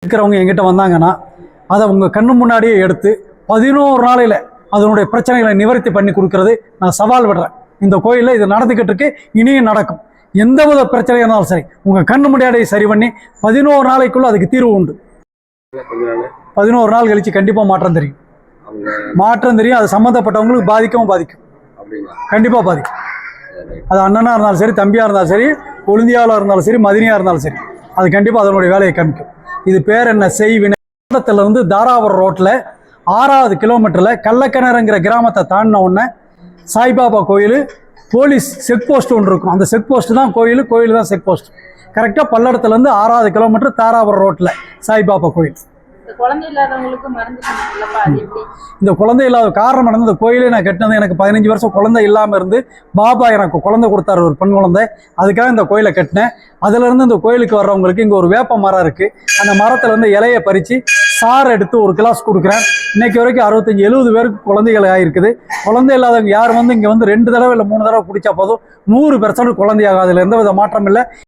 இருக்கிறவங்க எங்கிட்ட வந்தாங்கன்னா அதை உங்கள் கண்ணு முன்னாடியே எடுத்து 11 நாளையில் அதனுடைய பிரச்சனைகளை நிவர்த்தி பண்ணி கொடுக்கறது நான் சவால் விடுறேன். இந்த கோயிலில் இது நடந்துக்கிட்டு இருக்கு, இனியும் நடக்கும். எந்தவித பிரச்சனையாக இருந்தாலும் சரி உங்கள் கண்ணு முன்னாடியே சரி பண்ணி 11 நாளைக்குள்ளே அதுக்கு தீர்வு உண்டு. 11 நாள் கழித்து கண்டிப்பாக மாற்றம் தெரியும். அது சம்மந்தப்பட்டவங்களுக்கு பாதிக்கவும் பாதிக்கும், கண்டிப்பாக பாதிக்கும். அது அண்ணனாக இருந்தாலும் சரி, தம்பியாக இருந்தாலும் சரி, கொழுந்தியாவில் இருந்தாலும் சரி, மதினியாக இருந்தாலும் சரி, அது கண்டிப்பாக அதனுடைய வேலையை காமிக்கும். இது பேர் என்ன செய்வினத்திலிருந்து தாராபுரம் ரோட்டில் 6வது கிலோமீட்டரில் கள்ளக்கிணறுங்கிற கிராமத்தை தாண்டின உடனே சாய்பாபா கோயில் போலீஸ் செக் போஸ்ட் ஒன்று இருக்கும். அந்த செக் போஸ்ட் தான் கோயில், கோயில் தான் செக் போஸ்ட். கரெக்டாக பல்லடத்துலேருந்து 6வது கிலோமீட்டர் தாராபுரம் ரோட்டில் சாய்பாபா கோயில். குழந்தை இல்லாதவங்களுக்கு மருந்து சொன்னீங்கல்லப்பா, அது எப்படி? இந்த குழந்தை இல்லாத காரணம் நடந்து இந்த கோயிலே நான் கட்டினது. எனக்கு 15 வருஷம் குழந்தை இல்லாமல் இருந்து பாபா எனக்கு குழந்தை கொடுத்தாரு, ஒரு பெண் குழந்தை. அதுக்காக இந்த கோயிலை கட்டினேன். அதுலேருந்து இந்த கோயிலுக்கு வர்றவங்களுக்கு இங்கே ஒரு வேப்ப மரம் இருக்குது. அந்த மரத்துலேருந்து இலையை பறித்து சாறு எடுத்து ஒரு கிளாஸ் கொடுக்குறேன். இன்னைக்கு வரைக்கும் 65-70 பேருக்கு குழந்தைகள் ஆகிருக்குது. குழந்தை இல்லாதவங்க யார் வந்து இங்கே வந்து 2 தடவை இல்லை 3 தடவை குடித்தா போதும் 100% குழந்தையாகும். அதில் எந்த வித மாற்றம் இல்லை.